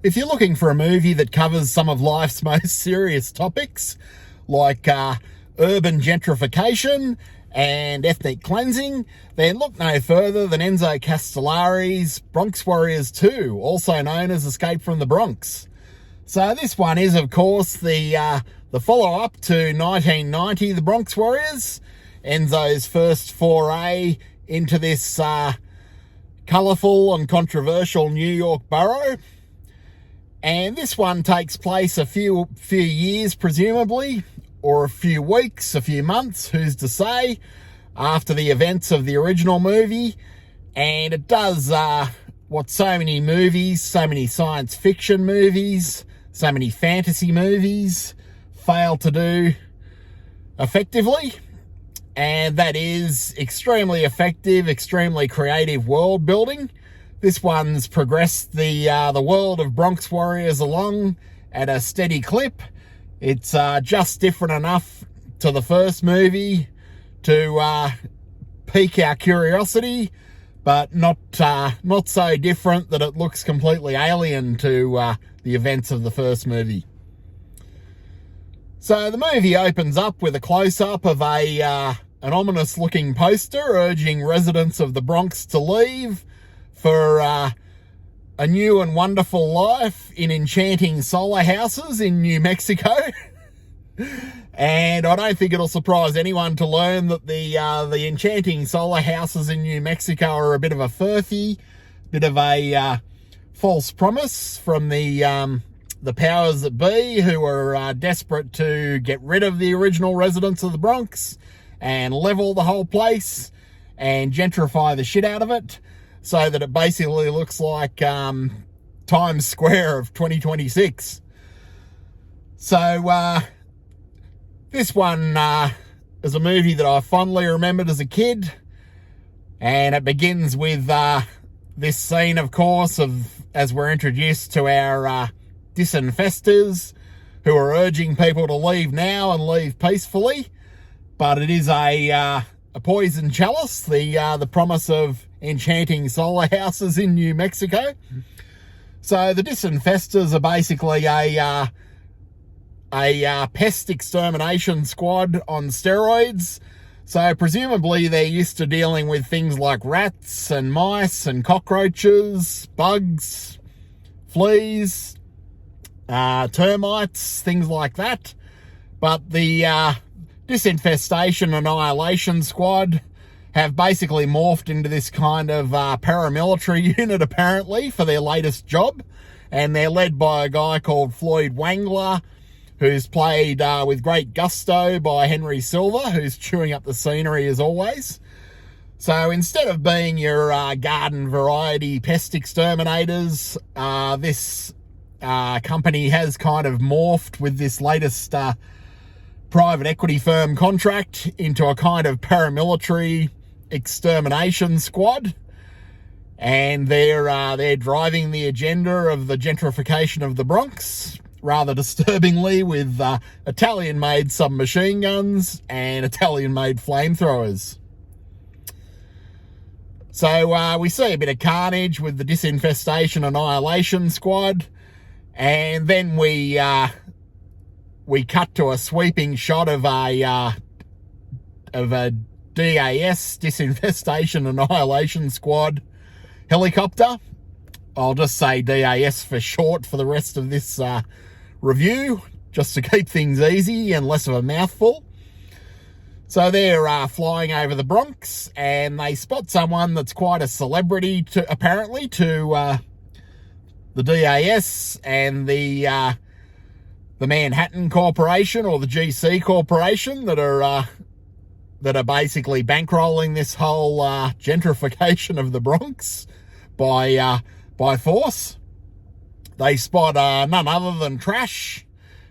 if you're looking for a movie that covers some of life's most serious topics, like urban gentrification and ethnic cleansing, then look no further than Enzo Castellari's Bronx Warriors 2, also known as Escape from the Bronx. So this one is, of course, the follow-up to 1990, The Bronx Warriors, Enzo's first foray into this colourful and controversial New York borough. And this one takes place a few years, presumably, or a few weeks, a few months, who's to say, after the events of the original movie. And it does what so many movies, so many science fiction movies, so many fantasy movies fail to do effectively. And that is extremely effective, extremely creative world building. This one's progressed the world of Bronx Warriors along at a steady clip. It's just different enough to the first movie to pique our curiosity, but not so different that it looks completely alien to the events of the first movie. So the movie opens up with a close-up of an ominous-looking poster urging residents of the Bronx to leave for a new and wonderful life in enchanting solar houses in New Mexico. And I don't think it'll surprise anyone to learn that the enchanting solar houses in New Mexico are a bit of a furphy, bit of a false promise from the powers that be, who are desperate to get rid of the original residents of the Bronx and level the whole place and gentrify the shit out of it, so that it basically looks like Times Square of 2026. So this one is a movie that I fondly remembered as a kid, and it begins with this scene, of course, as we're introduced to our disinfestors, who are urging people to leave now and leave peacefully. But it is a poison chalice, the promise of enchanting solar houses in New Mexico. So the disinfestors are basically a pest extermination squad on steroids. So presumably they're used to dealing with things like rats and mice and cockroaches, bugs, fleas, termites, things like that. But the Disinfestation Annihilation Squad have basically morphed into this kind of paramilitary unit, apparently, for their latest job. And they're led by a guy called Floyd Wangler, who's played with great gusto by Henry Silva, who's chewing up the scenery as always. So instead of being your garden variety pest exterminators, this company has kind of morphed with this latest private equity firm contract into a kind of paramilitary extermination squad, and they're driving the agenda of the gentrification of the Bronx, rather disturbingly, with Italian-made submachine guns and Italian-made flamethrowers. So we see a bit of carnage with the Disinfestation Annihilation Squad, and then we cut to a sweeping shot of a DAS, Disinfestation Annihilation Squad helicopter. I'll just say DAS for short for the rest of this review, just to keep things easy and less of a mouthful. So they're flying over the Bronx, and they spot someone that's quite a celebrity, apparently, to the DAS and the Manhattan Corporation, or the GC Corporation, that are basically bankrolling this whole gentrification of the Bronx by force. They spot none other than Trash.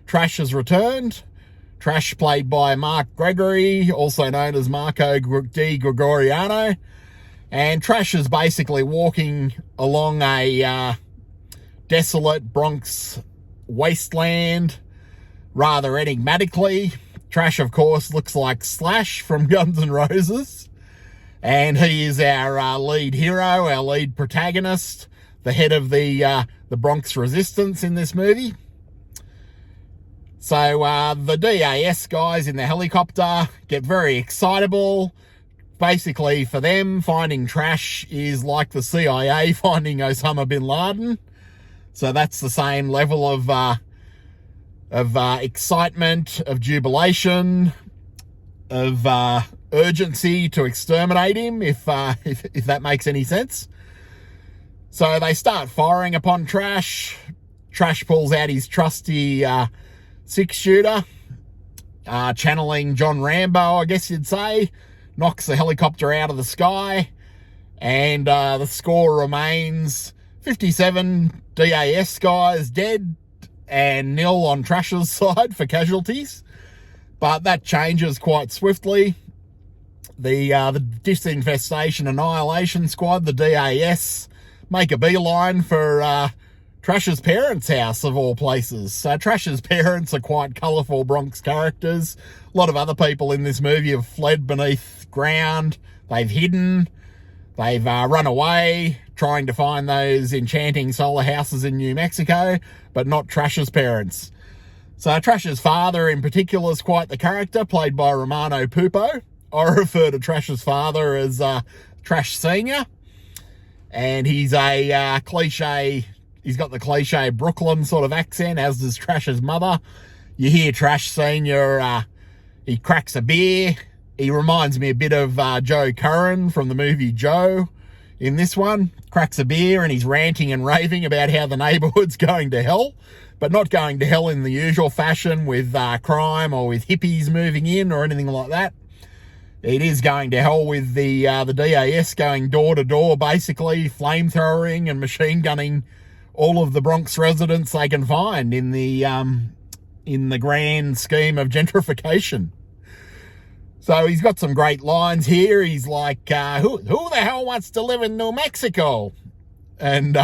Trash has returned. Trash, played by Mark Gregory, also known as Marco Di Gregoriano. And Trash is basically walking along a desolate Bronx wasteland rather enigmatically. Trash, of course, looks like Slash from Guns N' Roses, and he is our lead hero, our lead protagonist, the head of the Bronx Resistance in this movie. So the DAS guys in the helicopter get very excitable. Basically, for them, finding trash is like the CIA finding Osama bin Laden. So that's the same level of excitement, of jubilation, of urgency to exterminate him, if that makes any sense. So they start firing upon Trash. Trash pulls out his trusty 6-shooter, channeling John Rambo, I guess you'd say, knocks the helicopter out of the sky, and the score remains 57 DAS guys dead and 0 on Trash's side for casualties. But that changes quite swiftly. The Disinfestation Annihilation Squad, the DAS, make a beeline for Trash's parents' house, of all places. So Trash's parents are quite colourful Bronx characters. A lot of other people in this movie have fled beneath ground. They've hidden. They've run away, trying to find those enchanting solar houses in New Mexico, but not Trash's parents. So Trash's father in particular is quite the character, played by Romano Pupo. I refer to Trash's father as Trash Senior. And he's a cliche, he's got the cliche Brooklyn sort of accent, as does Trash's mother. You hear Trash Senior, he cracks a beer. He reminds me a bit of Joe Curran from the movie Joe in this one. Cracks a beer and he's ranting and raving about how the neighbourhood's going to hell, but not going to hell in the usual fashion with crime or with hippies moving in or anything like that. It is going to hell with the DAS going door to door, basically flamethrowing and machine gunning all of the Bronx residents they can find in the grand scheme of gentrification. So he's got some great lines here. He's like, who the hell wants to live in New Mexico? And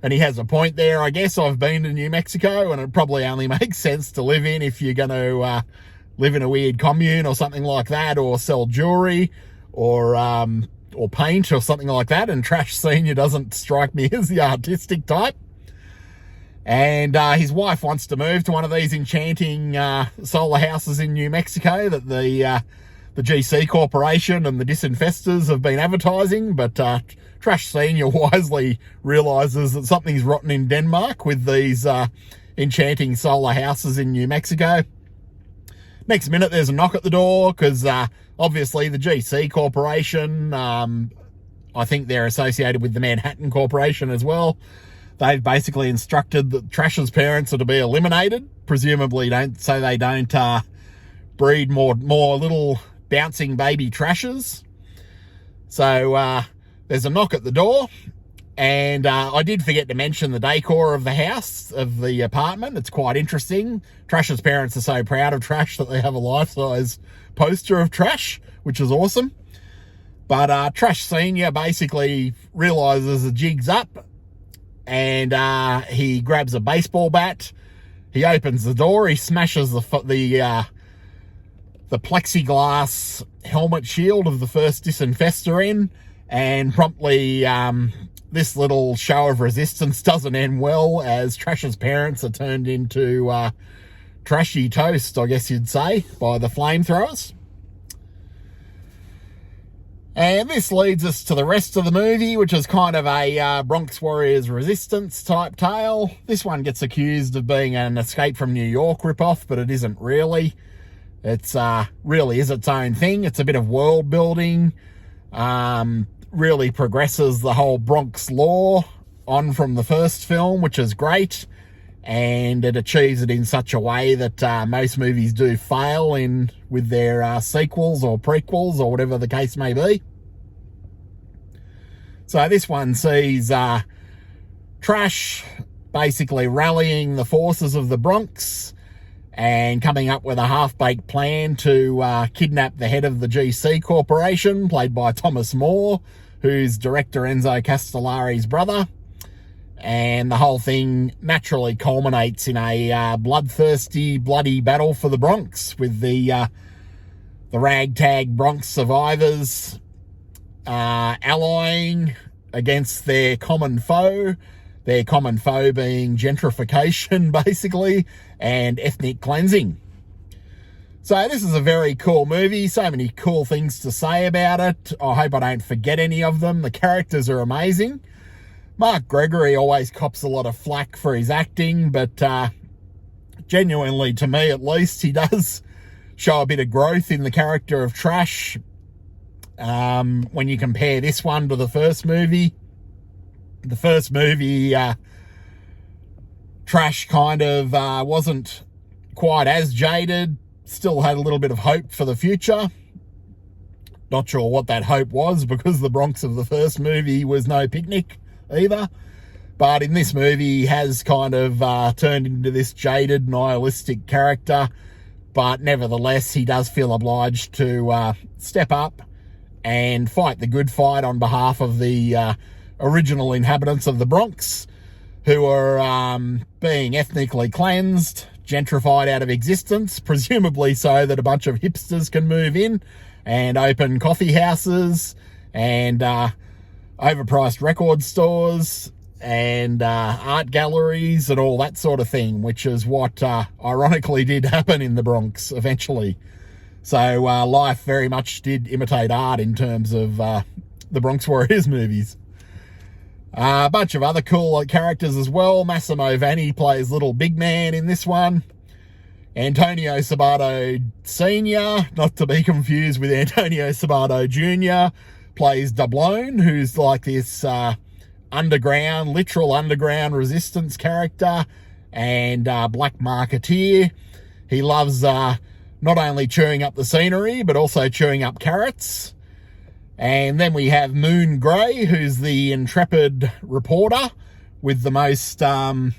and he has a point there, I guess. I've been to New Mexico, and it probably only makes sense to live in if you're going to live in a weird commune or something like that, or sell jewelry or paint or something like that. And Trash Senior doesn't strike me as the artistic type. And his wife wants to move to one of these enchanting solar houses in New Mexico that the GC Corporation and the Disinfestors have been advertising, but Trash Senior wisely realises that something's rotten in Denmark with these enchanting solar houses in New Mexico. Next minute, there's a knock at the door because obviously the GC Corporation, I think they're associated with the Manhattan Corporation as well. They've basically instructed that Trash's parents are to be eliminated, presumably so they don't breed more little bouncing baby Trashes. So there's a knock at the door, and I did forget to mention the decor of the house, of the apartment. It's quite interesting. Trash's parents are so proud of Trash that they have a life-size poster of Trash, which is awesome. But Trash Senior basically realises the jig's up, and he grabs a baseball bat. He opens the door. He smashes the plexiglass helmet shield of the first disinfestor in, and promptly this little show of resistance doesn't end well, as Trash's parents are turned into trashy toast, I guess you'd say, by the flamethrowers. And this leads us to the rest of the movie, which is kind of a Bronx Warriors resistance type tale. This one gets accused of being an Escape from New York ripoff, but it isn't really. It's really is its own thing. It's a bit of world building. Really progresses the whole Bronx lore on from the first film, which is great. And it achieves it in such a way that most movies do fail with their sequels or prequels or whatever the case may be. So this one sees Trash basically rallying the forces of the Bronx and coming up with a half-baked plan to kidnap the head of the GC Corporation, played by Thomas More, who's director Enzo Castellari's brother. And the whole thing naturally culminates in a bloodthirsty, bloody battle for the Bronx, with the ragtag Bronx survivors allying against their common foe being gentrification, basically, and ethnic cleansing. So this is a very cool movie. So many cool things to say about it. I hope I don't forget any of them. The characters are amazing. Mark Gregory always cops a lot of flack for his acting, but genuinely, to me at least, he does show a bit of growth in the character of Trash. When you compare this one to the first movie, Trash kind of wasn't quite as jaded, still had a little bit of hope for the future. Not sure what that hope was, because the Bronx of the first movie was no picnic either. But in this movie, he has kind of turned into this jaded, nihilistic character. But nevertheless, he does feel obliged to step up and fight the good fight on behalf of the original inhabitants of the Bronx, who are being ethnically cleansed, gentrified out of existence, presumably so that a bunch of hipsters can move in and open coffee houses and overpriced record stores and art galleries and all that sort of thing, which is what ironically did happen in the Bronx eventually. So life very much did imitate art in terms of the Bronx Warriors movies. A bunch of other cool characters as well. Massimo Vanni plays Little Big Man in this one. Antonio Sabato Sr., not to be confused with Antonio Sabato Jr., plays Doblone, who's like this literal underground resistance character and black marketeer. He loves not only chewing up the scenery, but also chewing up carrots. And then we have Moon Grey, who's the intrepid reporter with the most, the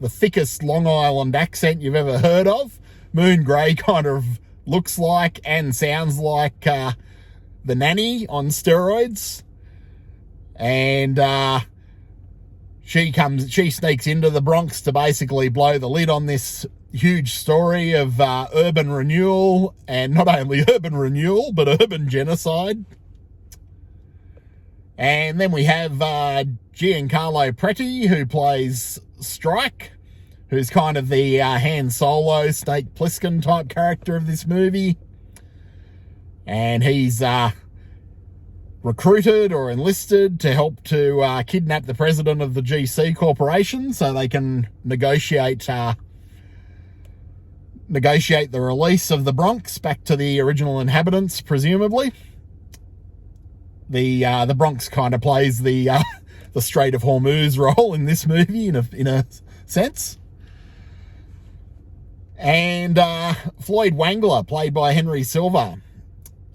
thickest Long Island accent you've ever heard of. Moon Grey kind of looks like and sounds like the nanny on steroids. And she sneaks into the Bronx to basically blow the lid on this huge story of urban renewal, and not only urban renewal, but urban genocide. And then we have Giancarlo Preti, who plays Strike, who's kind of the Han Solo, Snake Plissken type character of this movie. And he's recruited or enlisted to help to kidnap the president of the GC Corporation so they can negotiate the release of the Bronx back to the original inhabitants, presumably. The Bronx kind of plays the Strait of Hormuz role in this movie in a sense. And Floyd Wangler, played by Henry Silva.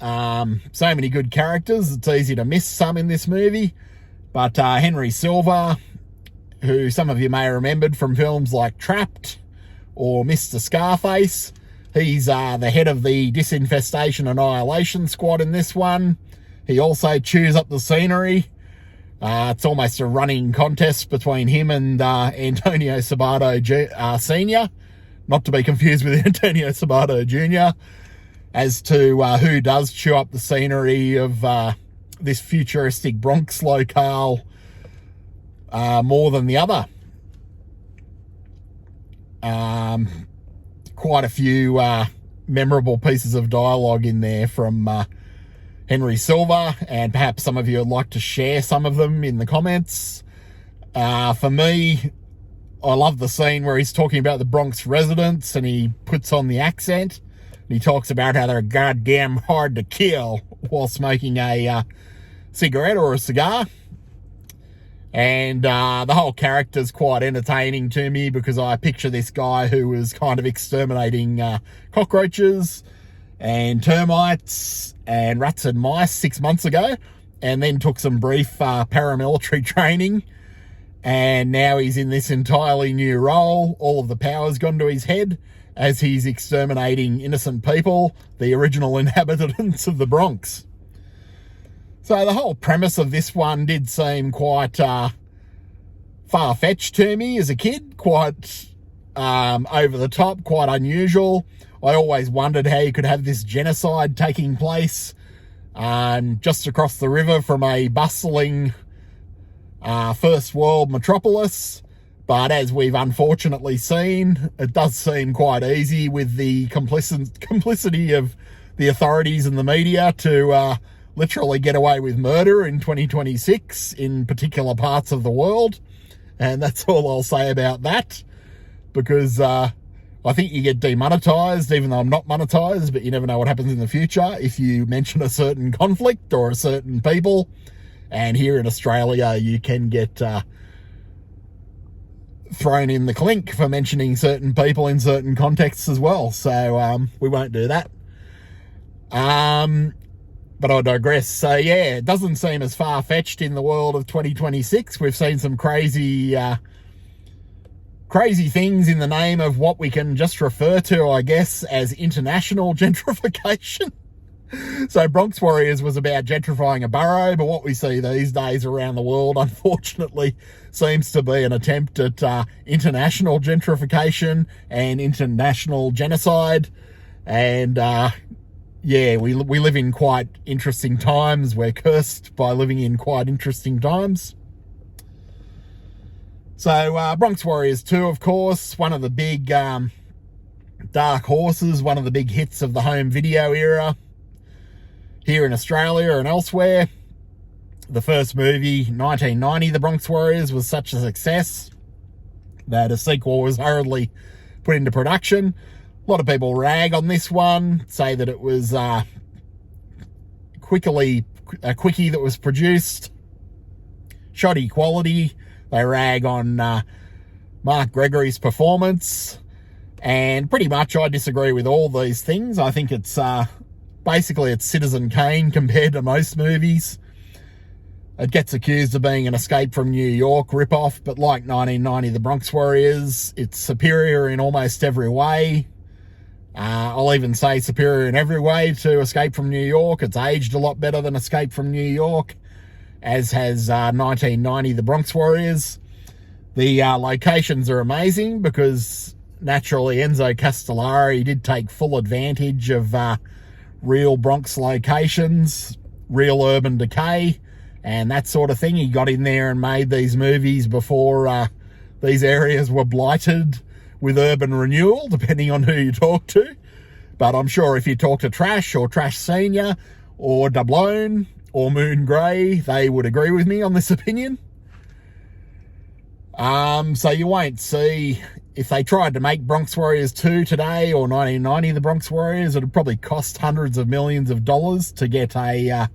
So many good characters, it's easy to miss some in this movie. But Henry Silva, who some of you may have remembered from films like Trapped or Mr. Scarface, he's the head of the Disinfestation Annihilation Squad in this one. He also chews up the scenery. It's almost a running contest between him and Antonio Sabato Sr., not to be confused with Antonio Sabato Jr., as to who does chew up the scenery of this futuristic Bronx locale more than the other. Quite a few memorable pieces of dialogue in there from Henry Silva, and perhaps some of you would like to share some of them in the comments. For me, I love the scene where he's talking about the Bronx residents and he puts on the accent. And he talks about how they're goddamn hard to kill while smoking a cigarette or a cigar. And the whole character's quite entertaining to me because I picture this guy who was kind of exterminating cockroaches and termites and rats and mice 6 months ago, and then took some brief paramilitary training, and now he's in this entirely new role. All of the power's gone to his head as he's exterminating innocent people, the original inhabitants of the Bronx. So the whole premise of this one did seem quite far-fetched to me as a kid, quite over the top, quite unusual. I always wondered how you could have this genocide taking place just across the river from a bustling first world metropolis. But as we've unfortunately seen, it does seem quite easy with the complicity of the authorities and the media to literally get away with murder in 2026 in particular parts of the world. And that's all I'll say about that, because I think you get demonetized, even though I'm not monetized, but you never know what happens in the future if you mention a certain conflict or a certain people. And here in Australia, you can get thrown in the clink for mentioning certain people in certain contexts as well. So we won't do that. But I digress. So yeah, it doesn't seem as far-fetched in the world of 2026. We've seen some crazy things in the name of what we can just refer to, I guess, as international gentrification. So Bronx Warriors was about gentrifying a borough, but what we see these days around the world, unfortunately, seems to be an attempt at international gentrification and international genocide. And yeah, we live in quite interesting times. We're cursed by living in quite interesting times. So Bronx Warriors 2, of course, one of the big dark horses, one of the big hits of the home video era here in Australia and elsewhere. The first movie, 1990, The Bronx Warriors, was such a success that a sequel was hurriedly put into production. A lot of people rag on this one, say that it was a quickie that was produced, shoddy quality. They rag on Mark Gregory's performance, and pretty much I disagree with all these things. I think it's basically it's Citizen Kane compared to most movies. It gets accused of being an Escape from New York ripoff, but like 1990, The Bronx Warriors, it's superior in almost every way. I'll even say superior in every way to Escape from New York. It's aged a lot better than Escape from New York, as has 1990, The Bronx Warriors. The locations are amazing because naturally Enzo Castellari did take full advantage of real Bronx locations, real urban decay, and that sort of thing. He got in there and made these movies before these areas were blighted with urban renewal, depending on who you talk to. But I'm sure if you talk to Trash or Trash Senior or Doubloon or Moon Grey, they would agree with me on this opinion. So you won't see, if they tried to make Bronx Warriors 2 today or 1990 The Bronx Warriors, it would probably cost hundreds of millions of dollars to get that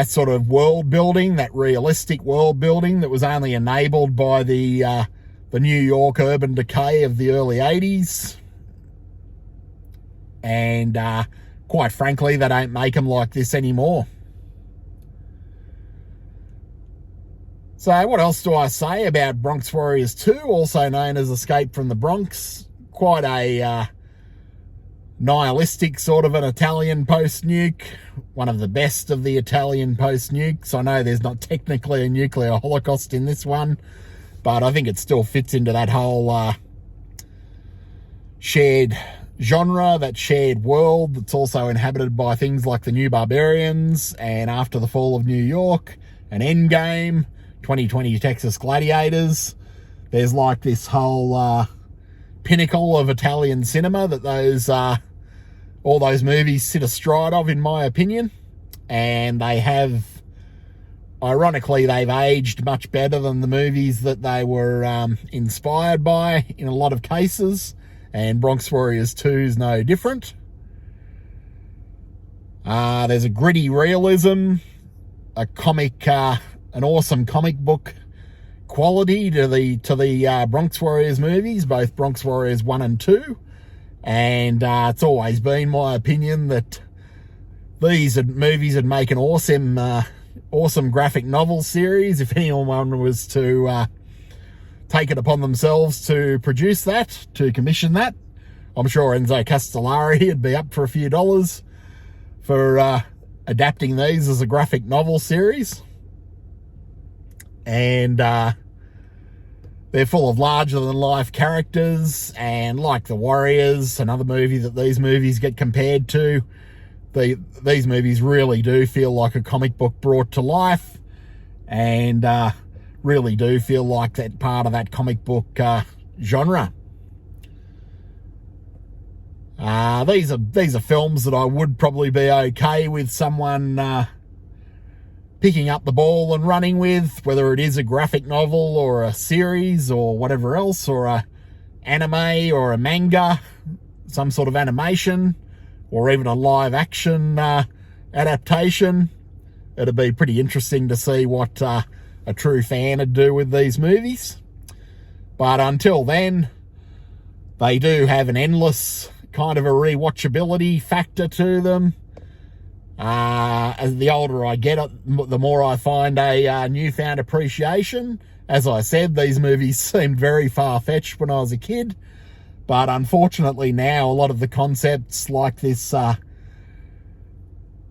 sort of world building, that realistic world building that was only enabled by the New York urban decay of the early 80s. And quite frankly, they don't make them like this anymore. So what else do I say about Bronx Warriors 2, also known as Escape from the Bronx? Quite a nihilistic sort of an Italian post-nuke, one of the best of the Italian post-nukes. I know there's not technically a nuclear holocaust in this one, but I think it still fits into that whole shared genre, that shared world that's also inhabited by things like the New Barbarians and After the Fall of New York and Endgame, 2020 Texas Gladiators. There's like this whole pinnacle of Italian cinema that all those movies sit astride of, in my opinion. And they have, ironically, they've aged much better than the movies that they were inspired by in a lot of cases. And Bronx Warriors 2 is no different. There's a gritty realism, a comic, an awesome comic book quality to the Bronx Warriors movies, both Bronx Warriors 1 and 2. And it's always been my opinion that these movies would make an awesome graphic novel series if anyone was to take it upon themselves to produce that, to commission that. I'm sure Enzo Castellari would be up for a few dollars for adapting these as a graphic novel series. And they're full of larger-than-life characters, and like The Warriors, another movie that these movies get compared to, these movies really do feel like a comic book brought to life. and really do feel like that part of that comic book genre. These are films that I would probably be okay with someone picking up the ball and running with, whether it is a graphic novel or a series or whatever else, or a anime or a manga, some sort of animation, or even a live action adaptation. It'd be pretty interesting to see what a true fan would do with these movies. But until then, they do have an endless kind of a rewatchability factor to them. As the older I get, the more I find a newfound appreciation. As I said, these movies seemed very far-fetched when I was a kid, but unfortunately now a lot of the concepts like this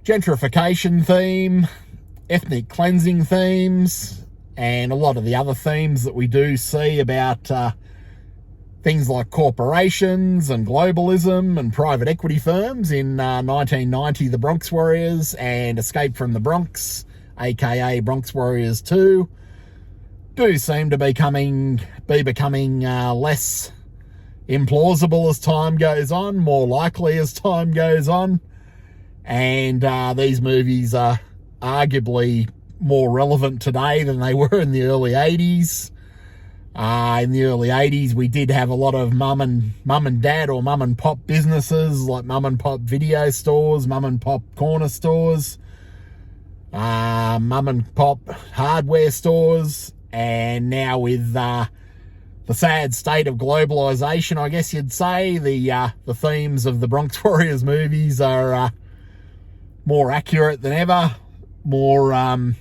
gentrification theme, ethnic cleansing themes, and a lot of the other themes that we do see about things like corporations and globalism and private equity firms in 1990, The Bronx Warriors, and Escape from the Bronx, aka Bronx Warriors 2, do seem to be becoming less implausible as time goes on, more likely as time goes on, and these movies are arguably more relevant today than they were in the early 80s. In the early 80s, we did have a lot of mum and dad or mum and pop businesses, like mum and pop video stores, mum and pop corner stores, mum and pop hardware stores. And now with the sad state of globalization, I guess you'd say, the themes of the Bronx Warriors movies are more accurate than ever, more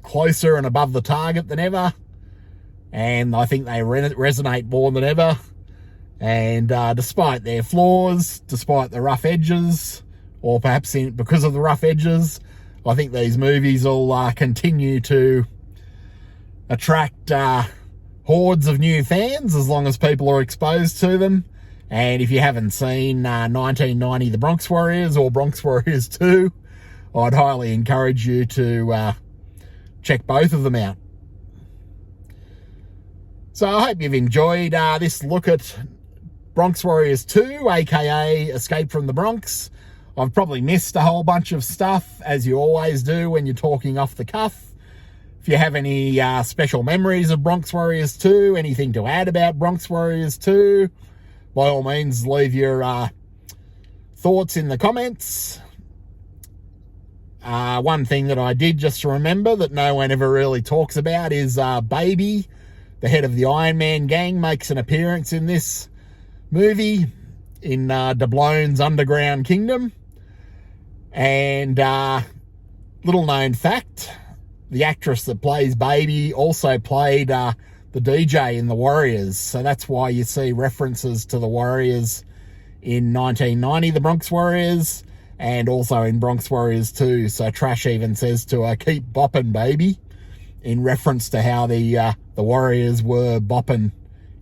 closer and above the target than ever. And I think they resonate more than ever. And despite their flaws, despite the rough edges, or perhaps because of the rough edges, I think these movies will continue to attract hordes of new fans as long as people are exposed to them. And if you haven't seen 1990 The Bronx Warriors or Bronx Warriors 2, I'd highly encourage you to check both of them out. So I hope you've enjoyed this look at Bronx Warriors 2, aka Escape from the Bronx. I've probably missed a whole bunch of stuff, as you always do when you're talking off the cuff. If you have any special memories of Bronx Warriors 2, anything to add about Bronx Warriors 2, by all means leave your thoughts in the comments. One thing that I did just remember that no one ever really talks about is Baby, the head of the Iron Man gang, makes an appearance in this movie in Dablon's underground kingdom. And little known fact, the actress that plays Baby also played the DJ in the Warriors. So that's why you see references to the Warriors in 1990, The Bronx Warriors, and also in Bronx Warriors 2. So Trash even says to her, "Keep bopping, baby," in reference to how the Warriors were bopping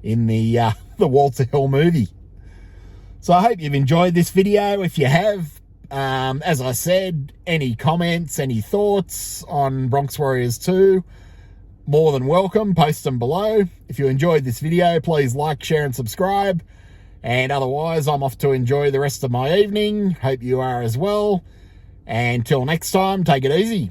in the Walter Hill movie. So I hope you've enjoyed this video. If you have, as I said, any comments, any thoughts on Bronx Warriors 2, more than welcome. Post them below. If you enjoyed this video, please like, share, and subscribe. And otherwise, I'm off to enjoy the rest of my evening. Hope you are as well. And till next time, take it easy.